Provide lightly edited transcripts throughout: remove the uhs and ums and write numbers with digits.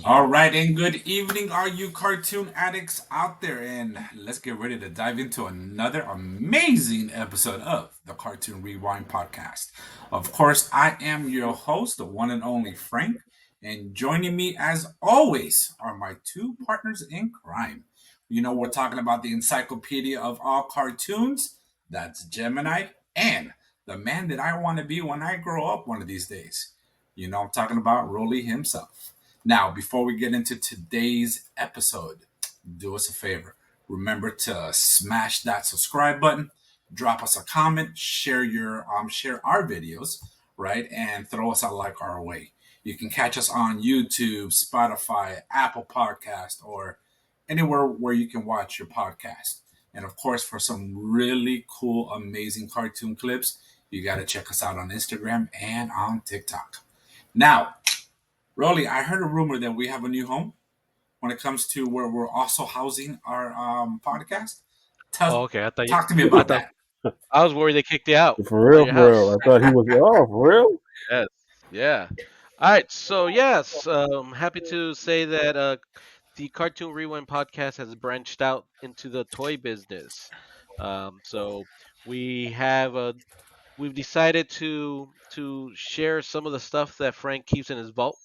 All right, and good evening, all you cartoon addicts out there, and let's get ready to dive into another amazing episode of the Cartoon Rewind podcast. Of course, I am your host, the one and only Frank, and joining me, as always, are my two partners in crime. We're talking about the encyclopedia of all cartoons. That's Gemini, and the man that I want to be when I grow up one of these days. I'm talking about Rolly himself. Now, before we get into today's episode, do us a favor. Remember to smash that subscribe button, drop us a comment, share our videos, right, and throw us a like our way. You can catch us on YouTube, Spotify, Apple Podcast, or anywhere where you can watch your podcast. And of course, for some really cool, amazing cartoon clips, you got to check us out on Instagram and on TikTok. Now, Rolly, I heard a rumor that we have a new home when it comes to where we're also housing our podcast. Oh, Tell, okay. I thought you. talk to me I about thought that. I was worried they kicked you out For of real, your for real. house. I thought he was. Oh, for real? Yes. Yeah. All right. So yes, happy to say that the Cartoon Rewind podcast has branched out into the toy business. So we have we've decided to share some of the stuff that Frank keeps in his vault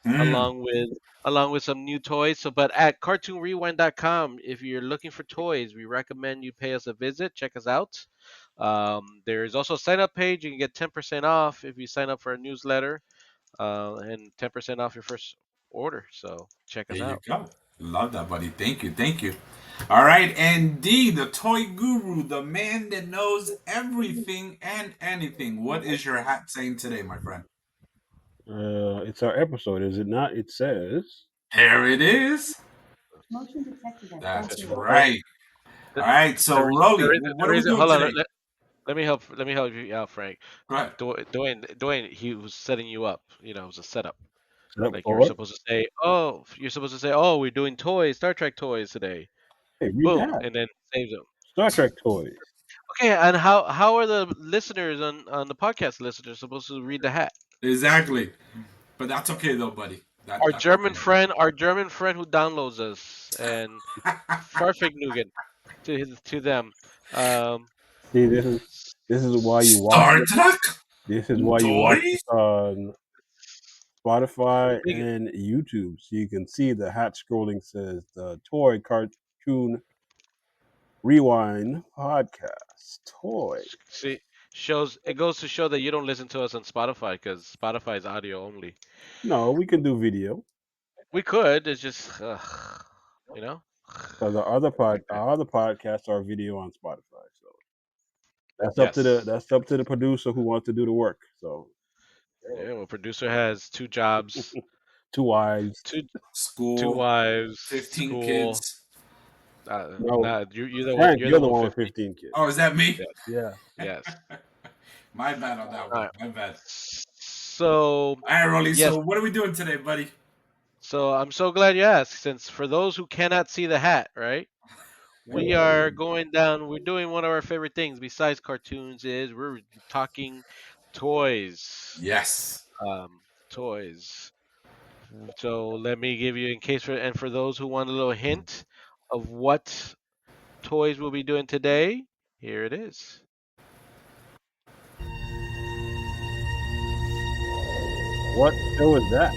Mm, along with some new toys. So, but at cartoonrewind.com, if you're looking for toys, we recommend you pay us a visit. Check us out. There's also a sign up page. You can get 10% off if you sign up for a newsletter, and 10% off your first order. So check there us you out. go. Love that, buddy. Thank you. Thank you. All right. And D, the toy guru, the man that knows everything and anything. What is your hat saying today, my friend? It's our episode, is it not? It says. There it is. Motion detected at That's Frontier. The, right. the, All right. the, So, re- the, Rolly, re- the what are we reason, doing hold on, today? let me help you out, Frank. Go ahead. Dwayne, he was setting you up. It was a setup. Set up Like for what? you're supposed to say, oh, we're doing toys, Star Trek toys today. Hey, read Boom, that. and then saves them. Star Trek toys. Okay, and how are the listeners on the podcast listeners supposed to read the hat? Exactly. But that's okay, though, buddy. That's okay. Our German friend who downloads us, and Farfignugan to them. Um, See, this is why you watch Star it. Trek This is why you watch toys. it on Spotify big, and YouTube, so you can see the hat scrolling says the Toy Cartoon Rewind Podcast. Toy. see, shows it goes to show that you don't listen to us on Spotify because Spotify is audio only. No, we can do video. We could. It's just, you know. Because Okay. our other podcasts are video on Spotify. So Yes. that's up to the producer who wants to do the work. So Yeah. Well, producer has two jobs, two wives. two two School, wives, 15 school. kids. No, Nah, you're the one. Frank, You're you're the the one one with 50. 15 kids. Oh, is that me? Yes. Yeah. Yes. My bad on that All one. right. My bad. So All right, Rolly. yes. So, what are we doing today, buddy? So I'm so glad you asked. Since for those who cannot see the hat, right? We are going down. We're doing one of our favorite things besides cartoons. Is we're talking toys. Yes. Toys. So let me give you, in case for those who want a little hint of what toys we'll be doing today, here it is. What show is that?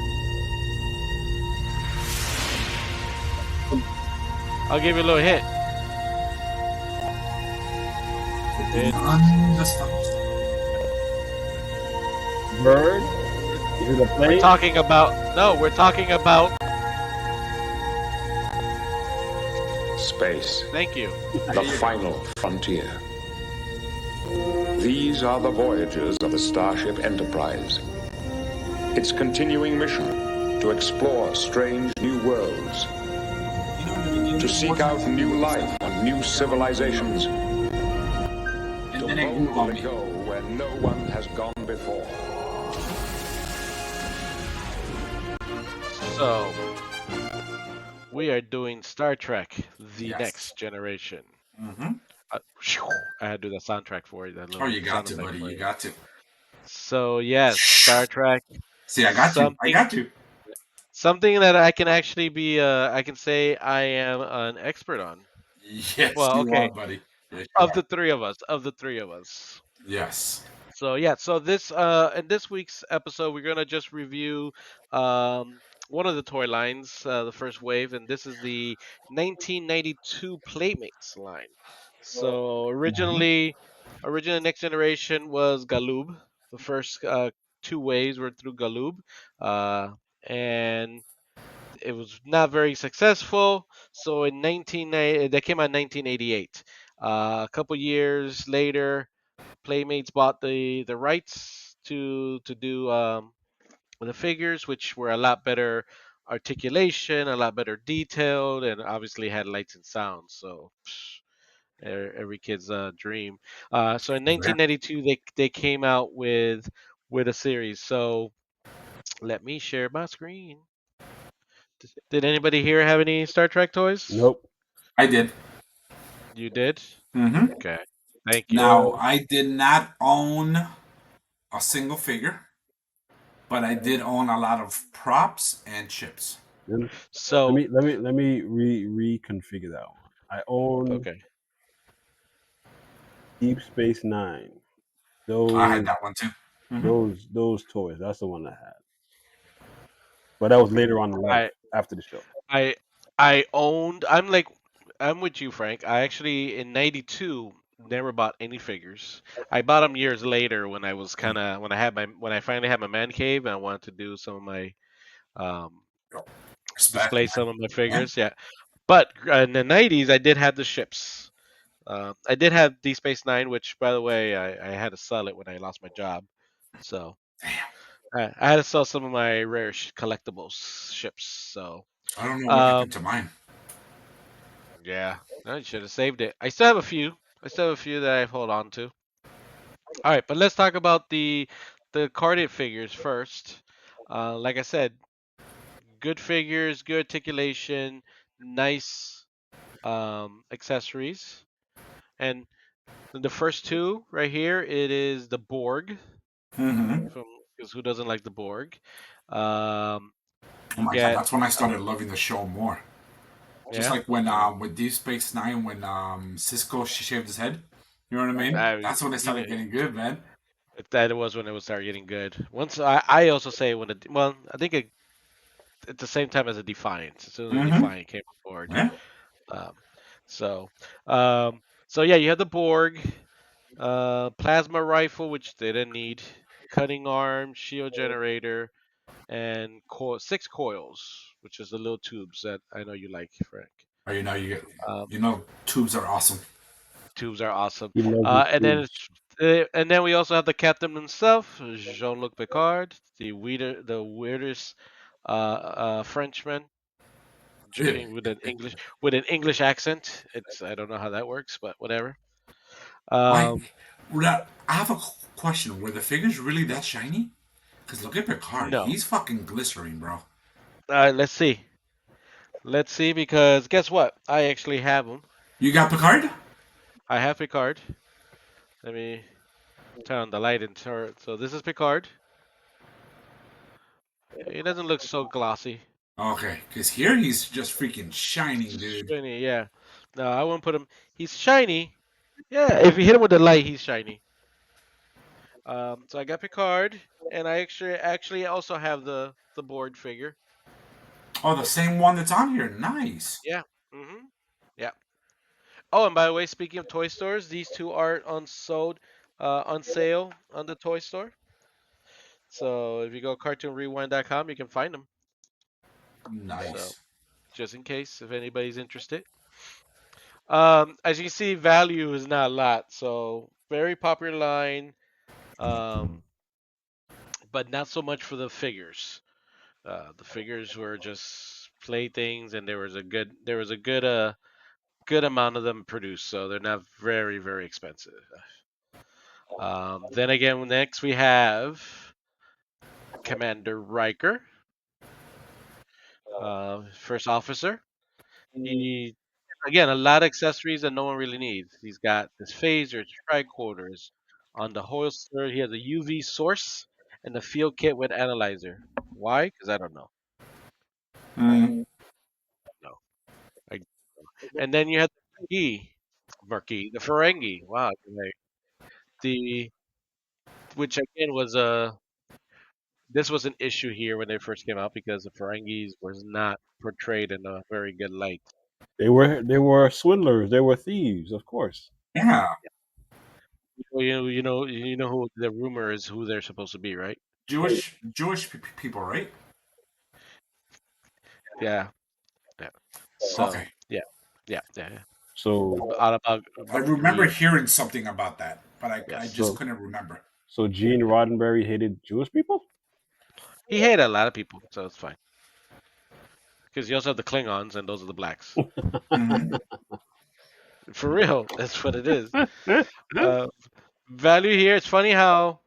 I'll give you a little hint. It's On the stars. Bird? Is it a we're plane? talking about no, we're talking about. Space, Thank you. the final frontier. These are the voyages of the Starship Enterprise. Its continuing mission to explore strange new worlds, to seek out new life and new civilizations, And to then it grew on boldly me. go where no one has gone before. So we are doing Star Trek: The Yes. Next Generation. Mm-hmm. Uh, I had to do the soundtrack for you, that Oh, little you got sound to, effect buddy. for You you. got to. So yes, Star Trek, See, I got you. I something got you. something that I can actually be I can say I am an expert on. Yes, Well, you are, okay, buddy. Yes, you of are. the three of us, of the three of us. Yes. So yeah, so this in this week's episode we're gonna just review one of the toy lines, the first wave, and this is the 1992 Playmates line. So Hmm. originally Next Generation was Galoob. The first two waves were through Galoob, uh, and it was not very successful. So in 1990, that came out in 1988. A couple years later, Playmates bought the rights to do the figures, which were a lot better articulation, a lot better detailed, and obviously had lights and sounds. So every kid's dream. So in Yeah. 1992, they came out with a series. So let me share my screen. Did anybody here have any Star Trek toys? Nope. I did. You did? Hmm. Okay. Thank you. Now, I did not own a single figure, but I did own a lot of props and chips. Let So, me reconfigure that one. I own okay. Deep Space Nine. I had Those that one too. Hmm. those toys. That's the one I had. But that was later on in life I after the show. I I owned. I'm with you, Frank. I actually in '92 never bought any figures. I bought them years later when I was kind of when I finally had my man cave and I wanted to do some of my um Respect, display man. some of my Yeah. figures. Yeah, but in the '90s I did have the ships. I did have D Space Nine, which by the way I had to sell it when I lost my job. So Damn. I had to sell some of my rare collectibles ships. So. I don't know what happened Um, to mine. Yeah, no, you should have saved it. I still have a few. I still have a few that I hold on to. All right, but let's talk about the carded figures first. Like I said, good figures, good articulation, nice accessories, and the first two right here, it is the Borg Hmm. from because who doesn't like the Borg? Um, Oh you my god, get that's when I started loving the show more. Just yeah. like when Uh, with Deep Space Nine, when Cisco shaved his head. You know what I mean? I, That's when it you know, started getting good, man. that was when it would start getting good. Once I also say when it well, I think at the same time as a Defiant. As soon as the Hmm. Defiant came on board, Yeah. um, so so yeah, you have the Borg, plasma rifle, which they didn't need, cutting arm, shield generator, and six coils, which is the little tubes that I know you like, Frank. Or Um, you know, tubes are awesome. tubes are awesome. He loves his And then tubes. it's and then we also have the captain himself, Jean-Luc Picard, the weirdest Frenchman with an English accent. It's I don't know how that works, but whatever. Why? Um, I have a question. Were the figures really that shiny? Cause look at Picard. no. He's fucking glycerine, bro. Let's see. Let's see because guess what? I actually have him. You got Picard? I have Picard. Let me turn on the light and turn. So this is Picard. He doesn't look so glossy. Okay, cause here he's just freaking shining, dude. Shiny, yeah. No, I wouldn't put him. He's shiny. Yeah, if you hit him with the light, he's shiny. So I got Picard, and I actually also have the board figure. Oh, the same one that's on here. Nice. Yeah. Yeah. Oh, and by the way, speaking of toy stores, these two are on sale on the toy store. So if you go cartoonrewind.com, you can find them. So Nice. just in case, if anybody's interested. As you can see, value is not a lot. So very popular line, um, but not so much for the figures. The figures were just playthings, and there was a good amount of them produced, so they're not very expensive. Then again, next we have Commander Riker, first officer. He again a lot of accessories that no one really needs. He's got his phaser, his tricorders. On the holster, he has a UV source and a field kit with analyzer. Why? Because I don't know. Mm. No. I, and then you had the Ferengi. Wow. Right. The which again was this was an issue here when they first came out because the Ferengis was not portrayed in a very good light. They were swindlers. They were thieves, of course. Yeah. You know who the rumor is who they're supposed to be, right? Jewish people, right? Yeah, yeah. So Okay. yeah. So All about I remember greed. hearing something about that, but I Yes, just so couldn't remember. so Gene Roddenberry hated Jewish people. he hated a lot of people, so it's fine. Because you also have the Klingons, and those are the blacks. Hmm. For real, that's what it is. Uh, value here. It's funny how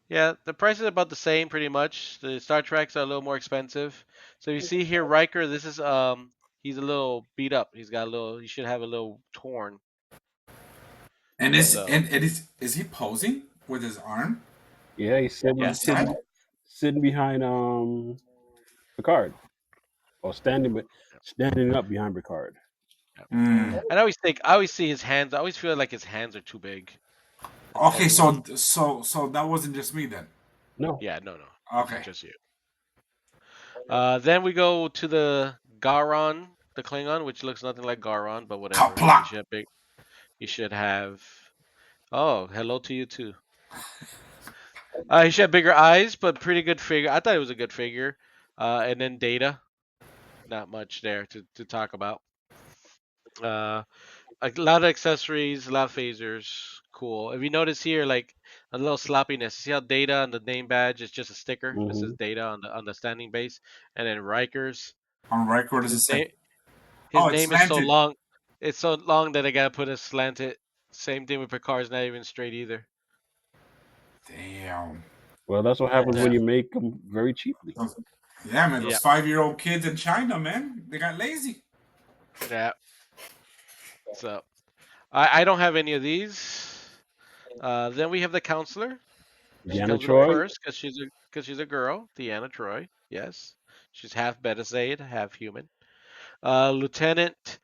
yeah, the price is about the same pretty much. The Star Treks are a little more expensive. So you see here, Riker. This is he's a little beat up. He's got a little. He should have a little torn. And So is he posing with his arm Yeah, he's on sitting the yeah, side? sitting behind Picard, or standing up behind Picard. yeah. Mm. I always see his hands. I always feel like his hands are too big. It's Okay, heavyweight. so that wasn't just me then. No, Yeah, no, wasn't Okay. just you. Then we go to the Garon, the Klingon, which looks nothing like Garon, but whatever. Kapla. He should have big. He should have. Oh, hello to you too. He should have bigger eyes, but pretty good figure. I thought it was a good figure. And then Data, not much there to talk about. Uh, a lot of accessories, a lot of phasers. Cool. If you notice here, like a little sloppiness. See how Data on the name badge is just a sticker. It says hmm Data on the standing base, and then Rikers. On record, what does it His say? name his Oh, it's name is so slanted. long. It's so long that I gotta put a slanted. Same thing with Picard's not even straight either. Damn. well, that's what happens when Yeah. you make them very cheaply. Those- Yeah, man, those Yeah. 5-year-old kids in China, man, they got lazy. Yeah. So I don't have any of these. Then we have the counselor. She Deanna comes with a Troy, purse because she's a girl. Deanna Troy. Yes. She's half Betazoid, half human. Lieutenant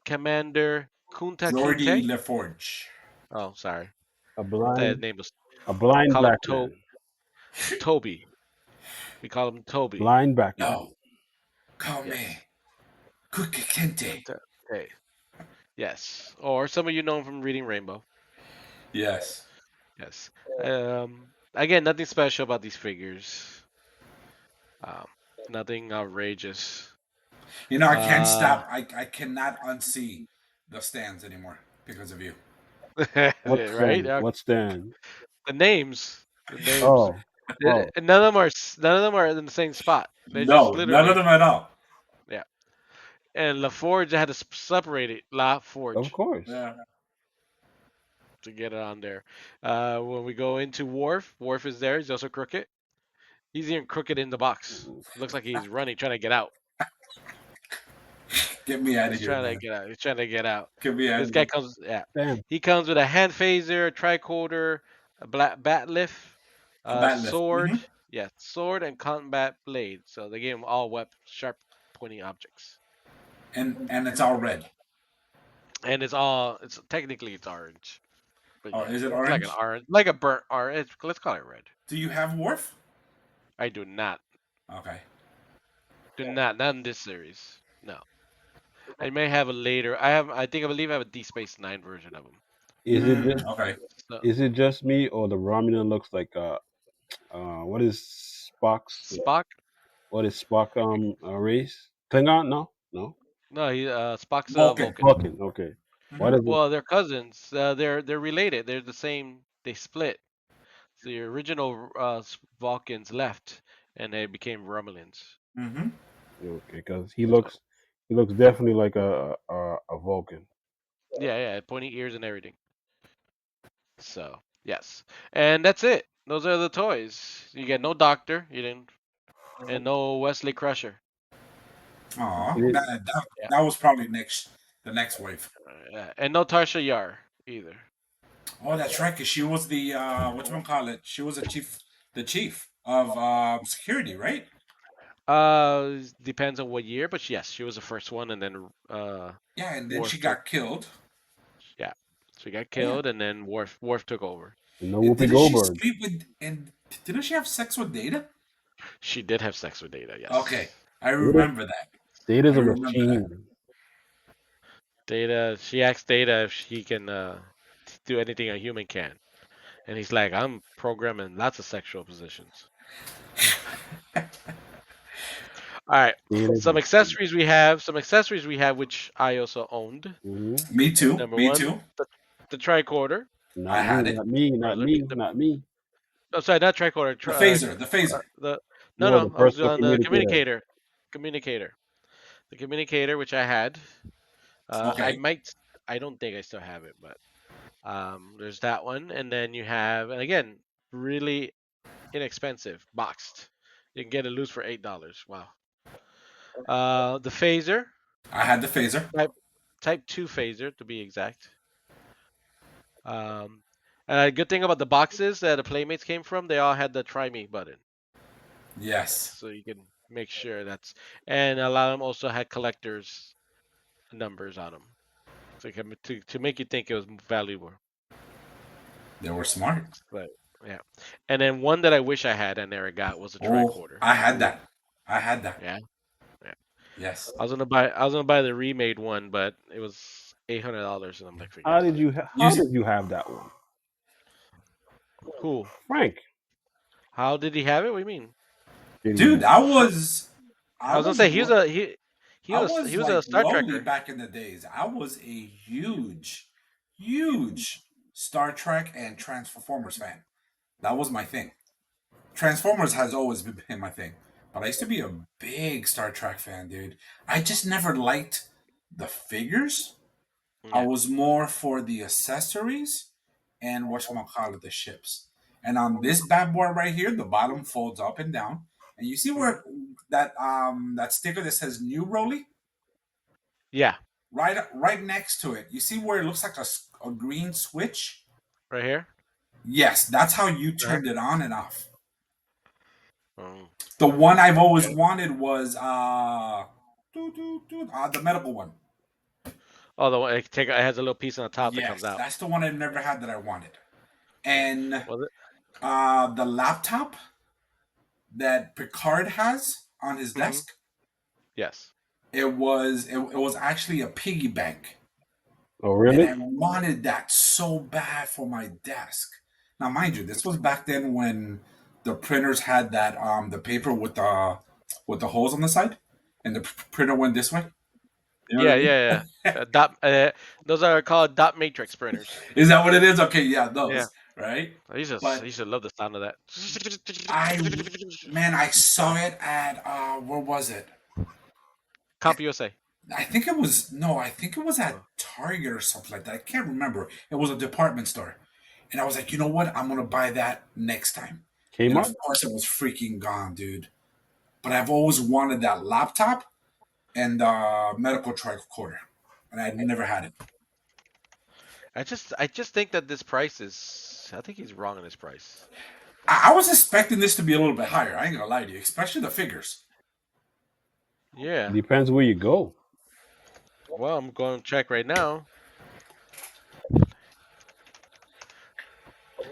Commander Kunta Jordi Kinte. LaForge. Oh, sorry. a That blind name was. a We blind call him black man, Toby. We call him Toby. blind black man. No, call me Yes. Kukikente. Kunta. Hey. Yes. Or some of you know him from reading Rainbow. Yes. Yes. Again, nothing special about these figures. Um, nothing outrageous. You know, I can't Uh, stop. I cannot unsee the stands anymore because of you. What right? stand? What stand? The names, the names. Oh, oh, None of them are in the same spot. They're just No, none of literally them at all. yeah. And LaForge had to separate it, La of Forge, course. Yeah. to get it on there. When we go into Worf, Worf is there. He's also crooked. He's even crooked in the box. Looks like he's running, trying to get out. Get me out of He's here, trying to man. get out. He's trying to get out. Get me out This of guy here. comes, yeah. Damn. He comes with a hand phaser, tricorder, a black bat lift, A bat lift. sword, Hmm. yeah, sword and combat blade. So they gave him all sharp, pointing objects. And it's all red. And it's technically it's orange, but Oh, yeah, is it it's like an orange? orange, like a burnt orange. Let's call it red. Do you have Worf? I do not, Okay. not in this series. No, I may have a later. I have, I believe I have a D Space Nine version of him. Is it just Okay. So is it just me, or the Romulan looks like what is Spock's Spock, race? Klingon? No, no. no, Spock's a Vulcan. Vulcan. Vulcan. Okay. Why Hmm. does it? Well, they're cousins. They're related. They're the same. They split. The original Vulcans left, and they became Romulans. Hmm. Okay, because he So looks definitely like a Vulcan. yeah, pointy ears and everything. So yes, and that's it. Those are the toys. You get no Doctor. You didn't, and no Wesley Crusher. Aw, He did- Yeah, that was probably the next wave. and no Tarsha Yar either. Oh, that's right. Cause she was the call it? She was the chief of security, right? Depends on what year, but yes, she was the first one, and then Yeah, and then she Worf took. got killed. Yeah, she got Oh, yeah. killed, and then Worf took over. And no And Whoopi didn't she Goldberg. sleep with and didn't she have sex with Data? She did have sex with Data. Okay, Yes, I Data, remember that. Data's I a remember that. machine. Data. She asked Data if she can do anything a human can, and he's like, "I'm programming lots of sexual positions." All right, Data's a some machine. accessories we have. Some accessories we have, which I also owned. Hmm. Me too. Number Me one, too. the tricorder. I Not me, had it. not me, Or not the, me, the not me. oh, sorry, not tricorder. The phaser. The phaser. The no, No, the no, I was personal on the communicator. communicator. Communicator. The communicator, which I had. I Okay. might. I don't think I still have it, but there's that one, and then you have, and again, really inexpensive, boxed. You can get it loose for $8. Wow. The phaser, I had the phaser. type type two phaser to be exact. Um, and a good thing about the boxes that the Playmates came from, they all had the try me button, Yes. so you can make sure that's. And a lot of them also had collectors numbers on them, so to make you think it was valuable. They were smart. But yeah, and then one that I wish I had and never got was a Oh, tricorder. I had that. I had that. Yeah, yeah. Yes. I was gonna buy the remade one, but it was $800, and I'm like, forget How it. did you You how see, did you have that one? Who? Frank? How did he have it? What do you mean? Did dude, he I was gonna say I he was was a like Star lowly Trekker. back in the days. I was a huge, huge Star Trek and Transformers fan. That was my thing. Transformers has always been my thing. But I used to be a big Star Trek fan, dude. I just never liked the figures. I Yeah. was more for the accessories and call it the ships. And on this bad boy right here, the bottom folds up and down. And you see Hmm. where that sticker that says new Rolly? Yeah. Right next to it. You see where it looks like a green switch? Right here. Yes, that's how you Uh-huh. turned it on and off. Um, The one I've always okay. wanted was the medical one. Oh, the one it has a little piece on the top that comes Yes, out. that's the one I've never had that I wanted. Yeah. And Was it? the laptop that Picard has on his Hmm. desk, Yes. it was actually a piggy bank, Oh and really? I wanted that so bad for my desk. Now, mind you, this was back then when the printers had that the paper with the holes on the side, and the printer went this way. You know what Yeah. I mean? Yeah. Yeah. Dot. Those are called dot matrix printers. Is that what it is? Okay, yeah, Yeah. those, right? I But used to love the sound of that. I, man, I saw it at where was it? Comp USA. I think it was no, I think it was at Oh, Target or something like that. I can't remember. It was a department store, and I was like, you know what? I'm gonna buy that next time. And Kmart? of course, it was freaking gone, dude. But I've always wanted that laptop and medical tricorder, and I'd never had it. I just think that this price is. I think he's wrong on this price. I was expecting this to be a little bit higher. I ain't gonna lie to you, especially the figures. It Yeah. depends where you go. Well, I'm going to check right now.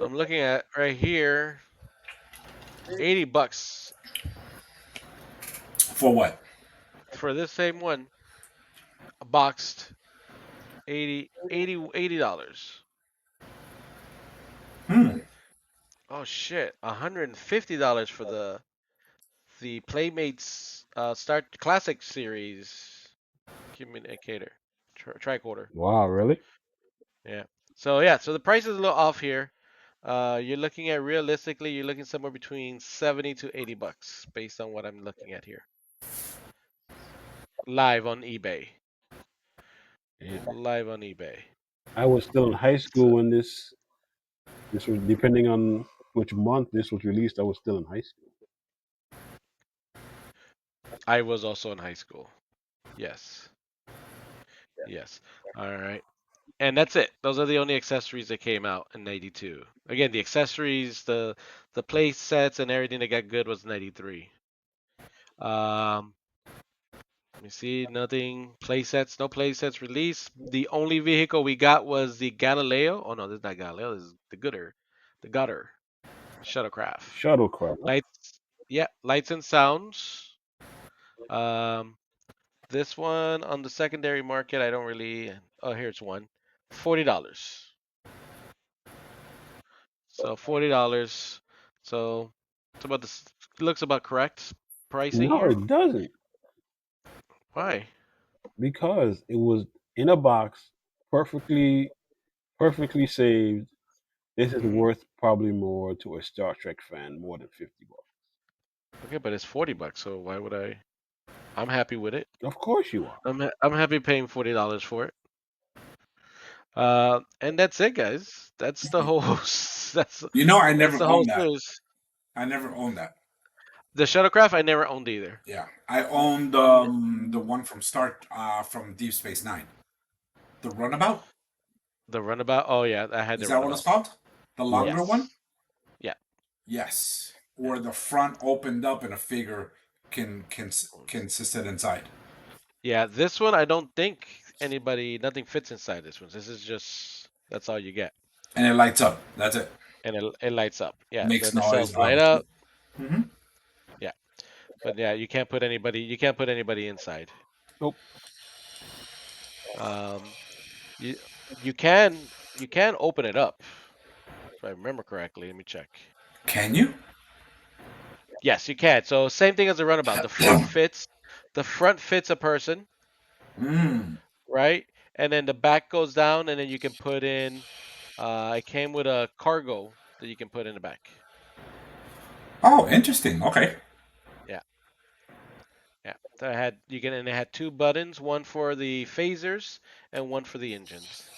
I'm looking at right here. $80 For what? for this same one, boxed. 80 $80. Hmm. Oh shit, $150 for the Playmates Start Classic Series communicator tricorder. Wow, really? Yeah. So yeah, so the price is a little off here. You're looking at realistically, you're looking somewhere between 70 to $80 based on what I'm looking at here. Live on eBay. Yeah. Live on eBay. I was still in high So school when this was depending on which month this was released. I was still in high school. I was also in high school. Yes. Yes. All right. And that's it. Those are the only accessories that came out in '92. Again, the accessories, the play sets and everything that got good was '93. Um, Let me see. Nothing. Playsets. No playsets released. The only vehicle we got was the Galileo. Oh no, this is not Galileo. This is the Gooder, the Gutter shuttlecraft. Shuttlecraft. Lights. Yeah, lights and sounds. Um, this one on the secondary market, I don't really. Oh, here's one. $40. So $40. So it's about this. Looks about correct pricing No, here. it doesn't, Why? because it was in a box, perfectly, perfectly saved. This is Hmm. worth probably more to a Star Trek fan, more than $50. Okay, but it's $40. So why would I? I'm happy with it. Of course you are. I'm happy paying $40 for it. And that's it, guys. That's the whole that's I that's never the whole owned that. series. I never owned that. The shuttlecraft I never owned either. Yeah, I owned the one from from Deep Space Nine, the Runabout. The runabout. Oh yeah, I had Is the that what it's runabout. called? The Yeah. longer one? Yes. Yeah. Yes. Yeah. Where the front opened up and a figure can sit inside. Yeah. This one I don't think nothing fits inside this one. This is just that's all you get, And it lights up. That's it. and it lights up. Yeah. Makes Then the noise. cells light up. Mm-hmm. Yeah. But yeah, you can't put anybody. You can't put anybody inside. Nope. Um, you you can open it up if I remember correctly. Let me check. Can you? Yes, you can. So same thing as the runabout. The front fits a person, Mm. right? And then the back goes down, and then you can put in. It came with a cargo that you can put in the back. Oh, interesting. Okay. Yeah, yeah. So it had two buttons, one for the phasers and one for the engines.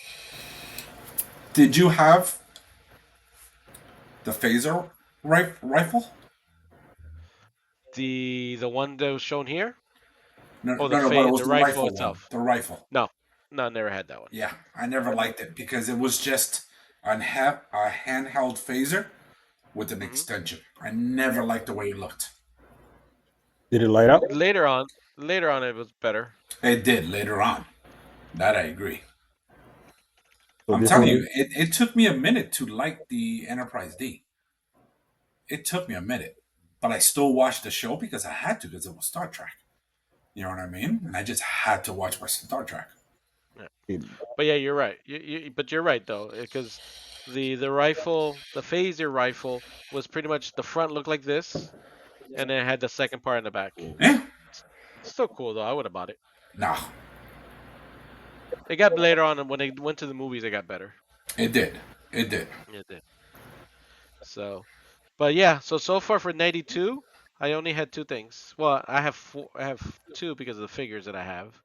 Did you have the phaser rifle? The one that was shown here, No, or no, no. But it was the the rifle rifle one. itself. The rifle. No, no, never had that one. Yeah, I never liked it because it was just a handheld phaser with an Hmm. extension. I never liked the way it looked. Did it light up? Later on, it was better. It did later on. That I agree. So I'm this telling one, you, it took me a minute to like the Enterprise D. It took me a minute, but I still watched the show because I had to because it was Star Trek. You know what I mean? And I just had to watch my Star Trek. Yeah. it, But yeah, you're right. But you're right though, because the rifle, the phaser rifle, was pretty much the front looked like this, and then it had the second part in the back. Yeah. Still cool though. I would have bought it. No, It got later on when they went to the movies. It got better. it did. It did. It did. So, but yeah. So far for '92, I only had two things. Well, I have four. I have two because of the figures that I have.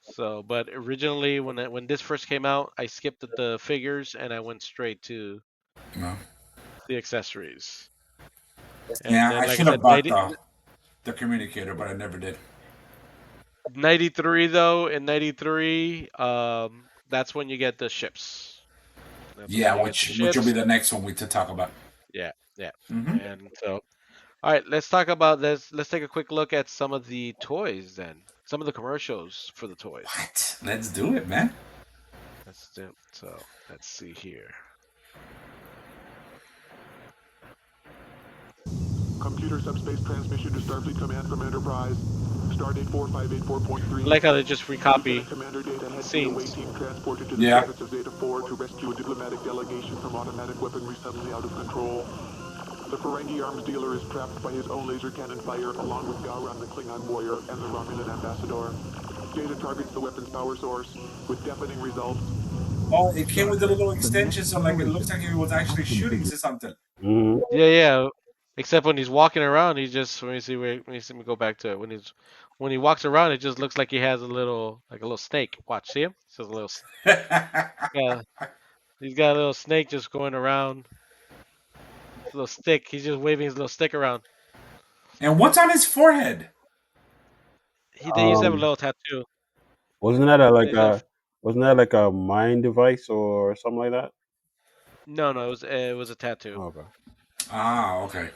So, but originally when this first came out, I skipped the figures and I went straight to No. the accessories. And Yeah, then, I like I should have said, bought the communicator, but I never did. 93 though, in 93, that's when you get the ships. That's when Yeah, you get the which will be ships. the next one we to talk about. Yeah, yeah. Hmm. And so, all right, let's talk about this. Let's take a quick look at some of the toys then. Some of the commercials for the toys. What? Let's do it, man. Let's do. So, let's see here. Computer subspace transmission to Starfleet Command from Enterprise. Stardate 4584.3. I like how they just recopy Lieutenant Commander Data heads the away scenes. team transported to the Yeah. surface of Zeta 4 to rescue a diplomatic delegation from automatic weaponry suddenly out of control. The Ferengi arms dealer is trapped by his own laser cannon fire, along with Gowron the Klingon warrior and the Romulan ambassador. Data targets the weapon's power source, with deafening results. Oh, it came with a little the extension, next so like it generation looks like he was actually has to shooting be. to something. Mhm. Yeah, yeah. Except when he's walking around, he just let me see where let me see me go back to it. When he walks around, it just looks like he has a little snake. Watch, see him? It's just a little yeah. He's got a little snake just going around. His little stick. He's just waving his little stick around. And what's on his forehead? They used to have a Um, little tattoo. wasn't that a, They like used to have, a wasn't that like a mind device or something like that? no, it was a tattoo. Okay. Ah, okay.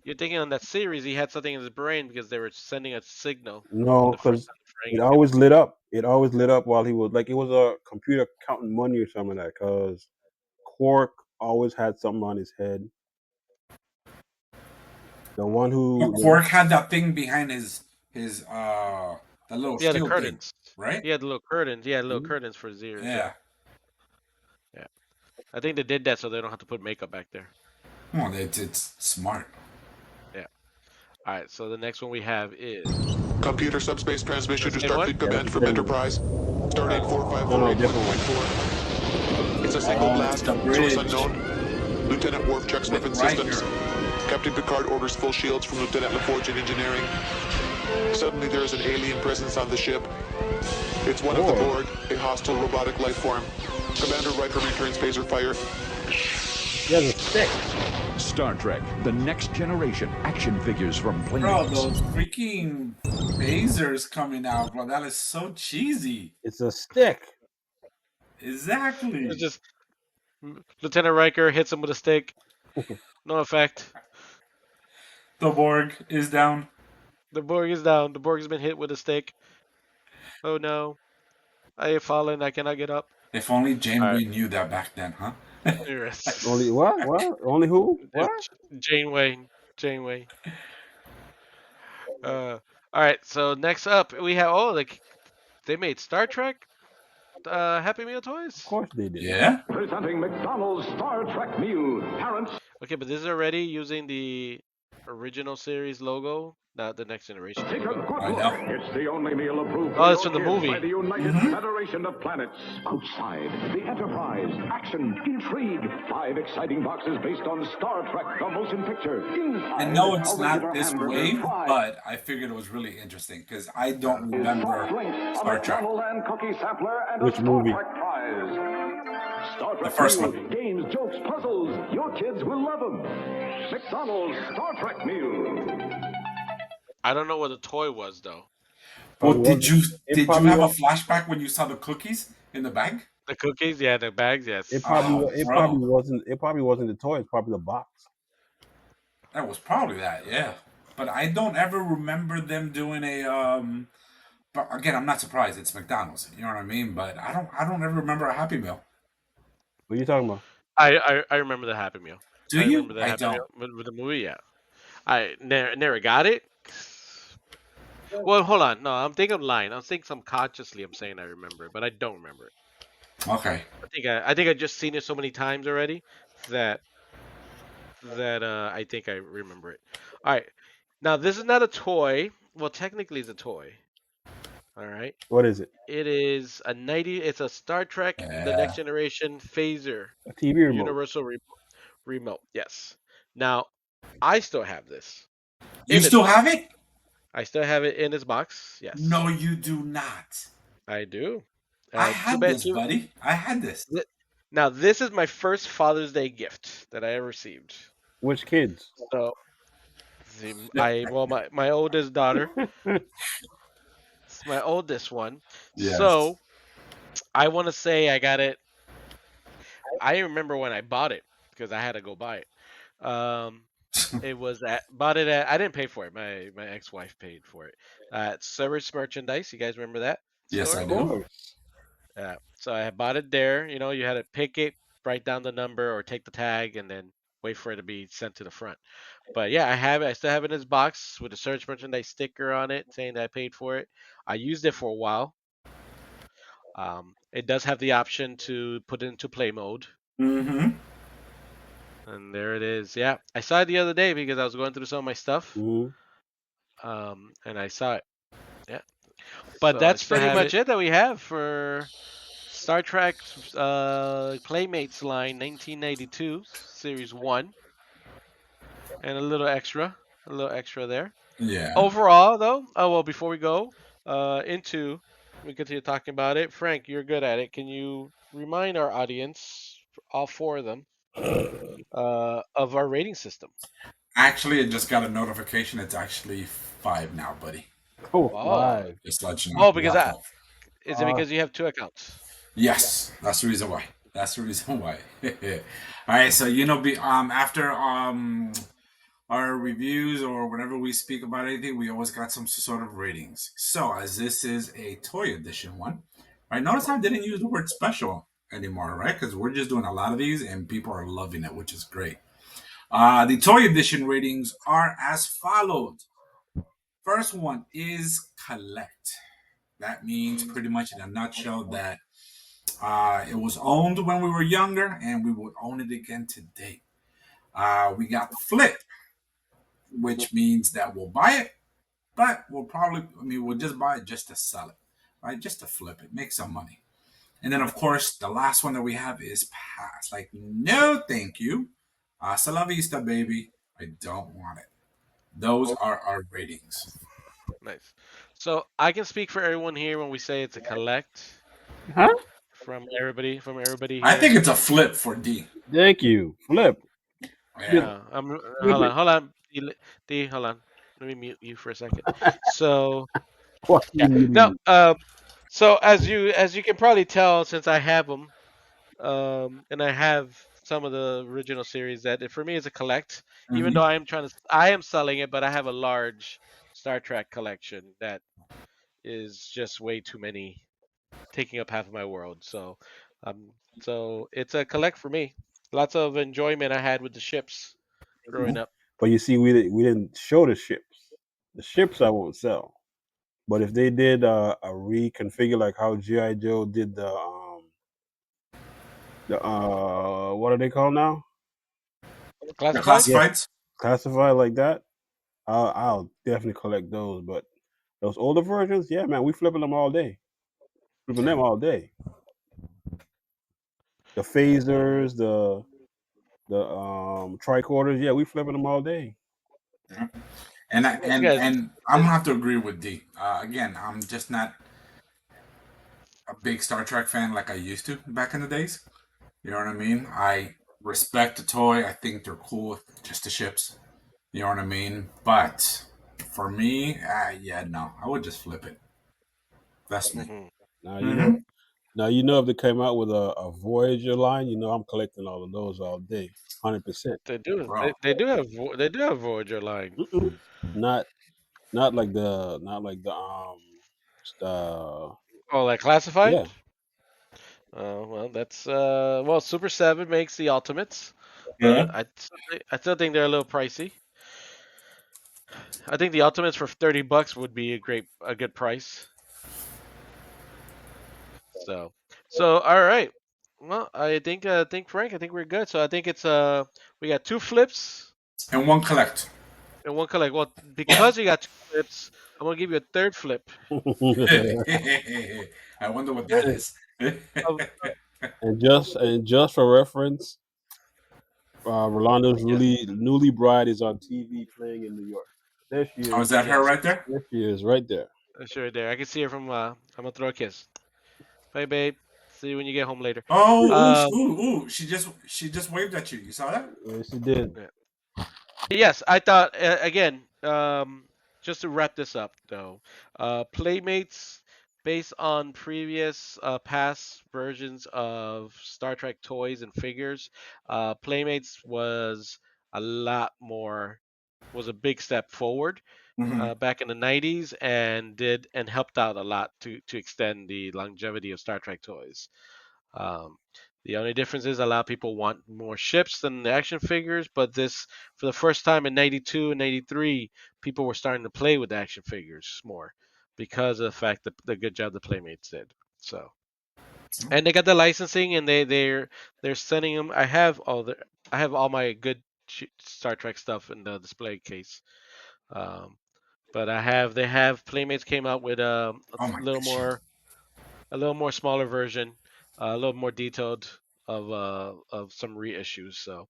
You're thinking on that series he had something in his brain because they were sending a signal in No, the first because time it Ferengi came always out. lit up. It always lit up while he was like it was a computer counting money or something like that. Because Quark always had something on his head. The one But who Quark had that thing behind his that little Yeah, the shield thing, curtains. right? He had the little curtains. Yeah, little the curtains for his ears. Yeah, Yeah. yeah. I think they did that so they don't have to put makeup back there. Well, it's smart. Yeah. All right. So the next one we have is Computer subspace transmission the to same one. Starfleet yeah, that's Command the from same one. Enterprise. Stardate No, different one. 4548.1.4. It's a single Oh, it's blast, the source bridge unknown. Lieutenant Worf checks with weapon systems. Riker. Captain Picard orders full shields from Lieutenant LaForge in engineering. Suddenly there's an alien presence on the ship. It's one of the Borg. Borg, a hostile robotic life form. Commander Riker returns phaser fire. He has a stick. Star Trek: The Next Generation action figures from Bro, Playmates. those freaking phasers coming out, bro. That is so cheesy. It's a stick. It's Exactly. just Lieutenant Riker hits him with a stick. No effect. The Borg is down. The Borg is down. The Borg has been hit with a stick. Oh no. I have fallen. I cannot get up. If only All right. Janeway knew that back then, huh? Only what? What? Only who? What? Janeway. Janeway. All right. So next up we have like they made Star Trek Happy Meal Of toys. course they did. Yeah. Presenting McDonald's Star Trek meal. Parents. Okay, but this is already using the original series logo, not the Next Generation Take a logo. good I look. know. It's the only meal approved Oh, for it's your from the kids movie. by the United Federation of Planets. Outside, the Enterprise, action, intrigue. 5 exciting boxes based on Star Trek, the motion picture. Inside, I know a it's regular not this hamburger, wave, fries, but I figured it was really interesting because I don't remember soft drinks, a Star Trek, McDonald's and cookie sampler, and Which a Star movie? Trek prize. Star the Trek first meal, one. games, jokes, puzzles. Your kids will love them. McDonald's Star Trek meal. I don't know what the toy was though. Well, Probably wasn't. It did you probably have a was. flashback when you saw the cookies in the bag? The cookies, yeah, the bags, It yes. probably. Oh, It probably bro, wasn't. It probably wasn't the toy. It's probably the box. that was probably that. Yeah, but I don't ever remember them doing a. But again, I'm not surprised. It's McDonald's. You know what I mean? But I don't ever remember a Happy Meal. What are you talking about? I remember the Happy Meal. Do I you? remember the I Happy don't. Meal with the movie. Yeah, I never got it. Well, hold on. No, I'm thinking I'm lying. I'm thinking subconsciously I'm saying I remember it, but I don't remember it. Okay. I think I just seen it so many times already that I think I remember it. All right. Now this is not a toy. Well, technically it's a toy. All right. What is it? It is a 90. It's a Star Trek: The Next Yeah. Generation phaser A TV remote. universal remote. Yes. Now I still have this You in its still have box. it? I still have it in its box. Yes, No, you do not. I do. I Too had bad this, too. buddy. I had this. Now this is my first Father's Day gift that I ever received. Which kids? So my oldest daughter, it's my oldest one. Yes. So I want to say I got it. I remember when I bought it because I had to go buy it. It was at bought it at. I didn't pay for it. My ex-wife paid for it. At Service Merchandise. You guys remember that Yes, store? I Of do. course. Yeah. So I bought it there. You know, you had to pick it, write down the number, or take the tag, and then wait for it to be sent to the front. But yeah, I have it. I still have it in this box with a Service Merchandise sticker on it saying that I paid for it. I used it for a while. It does have the option to put it into play mode. Mm-hmm. And there it is. Yeah, I saw it the other day because I was going through some of my stuff. Hmm. And I saw it. Yeah, but So I that's still pretty have much it. it that we have for Star Trek Playmates line 1992 Series 1, and a little extra there. Yeah. Overall, though, oh well, before we go we continue talking about it. Frank, you're good at it. Can you remind our audience, all four of them, of our rating system? Actually, I just got a notification. It's actually 5 now, buddy. Oh, Oh, 5. Just to let you know. oh, We because got 5. is it because you have two accounts? Yes, that's the reason why. That's the reason why. All right, so after our reviews or whenever we speak about anything, we always got some sort of ratings. So, as this is a toy edition one, right? Notice I didn't use the word special anymore, right? Because we're just doing a lot of these and people are loving it, which is great. The toy edition ratings are as follows. First one is collect. That means pretty much in a nutshell that it was owned when we were younger and we would own it again today. We got flip, which means that we'll buy it, but we'll just buy it just to sell it, right? Just to flip it, make some money. And then, of course, the last one that we have is pass. Like, no, thank you. Hasta la vista, baby. I don't want it. Those are our ratings. Nice. So I can speak for everyone here when we say it's a collect Huh? from everybody I here. think it's a flip for D. Thank you. Flip. Yeah. I'm Flip it. hold on, D, hold on. Let me mute you for a second. So What yeah, you no, mean? so as you can probably tell, since I have them, and I have some of the original series that for me is a collect. Even though Hmm. I am selling it, but I have a large Star Trek collection that is just way too many, taking up half of my world. Um, so it's a collect for me. Lots of enjoyment I had with the ships growing up. But you see, we didn't show the ships. The ships I won't sell. But if they did a reconfigure like how GI Joe did the what are they called now? The Classified? Yeah, classifieds. classified like that. I'll definitely collect those. But those older versions, yeah, man, we flipping them all day. Flipping them all day. The phasers, the tricorders, yeah, we flipping them all day. Yeah. And I, Yes, guys. I'm gonna have to agree with D. Again, I'm just not a big Star Trek fan like I used to back in the days. You know what I mean? I respect the toy. I think they're cool, just the ships. You know what I mean? But for me, yeah, no, I would just flip it. That's me. Mhm. Now you know. Hmm. Now you know if they came out with a Voyager line, you know I'm collecting all of those all day, 100%. They do. Bro. They do have Voyager line. Not not like the uh Oh, like classified? yeah. Well, that's well, Super 7 makes the Ultimates, Yeah. but I still think they're a little pricey. I think the Ultimates for $30 would be a good price. So, all right. Well, I think Frank, I think we're good. So I think it's we got two flips And one collect. and one collect. Well, because you got two flips, I'm gonna give you a third flip. I wonder what that is. Of, and just for reference, Rolando's yes, really newly bride is on TV playing in New York. There she Oh, is is. that her yes, right there? There she is, right there. sure. There, I can see her from. I'm gonna throw a kiss. Bye, babe. See you when you get home later. Oh, Um, ooh. She just waved at you. You saw that? Yes, she did. yeah. Yes, I thought again. Just to wrap this up, though, Playmates, based on previous past versions of Star Trek toys and figures, Playmates was a big step forward Hmm. back in the 90s and helped out a lot to extend the longevity of Star Trek toys. Um, the only difference is a lot of people want more ships than the action figures, but this, for the first time in 92 and 93, people were starting to play with action figures more because of the fact that the good job the Playmates did. So, and they got the licensing and they're sending them. I have all my good Star Trek stuff in the display case. Um, but they have Playmates came out with Oh my little gosh. more a little more smaller version, a little more detailed of some reissues. So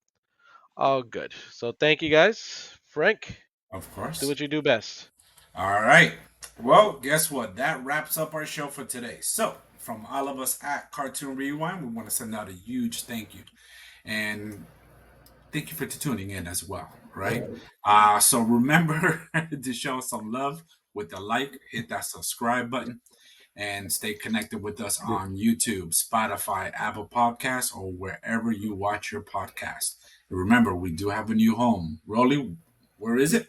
all good. So thank you guys, Frank. Of Do course. what you do best. All right. Well, guess what? That wraps up our show for today. So, from all of us at Cartoon Rewind, we want to send out a huge thank you. And thank you for tuning in as well, right? So remember to show us some love with the like, hit that subscribe button, and stay connected with us on YouTube, Spotify, Apple Podcasts, or wherever you watch your podcast. And remember, we do have a new home. Rolly, Where is it?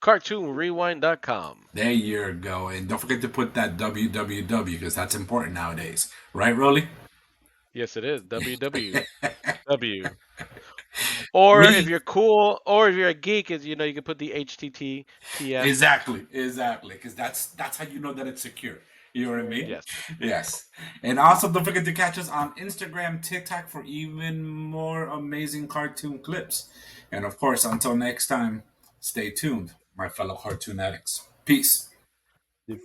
CartoonRewind.com. There you go. And don't forget to put that www because that's important nowadays. Right, Rolly? Yes, it is. www. Or if Me? you're cool, or if you're a geek, as you know, you can put the HTTPS. Exactly. Because that's how you know that it's secure. You know what I mean? Yes. Yes. And also don't forget to catch us on Instagram, TikTok for even more amazing cartoon clips. And of course, until next time, stay tuned, my fellow cartoon addicts. Peace. If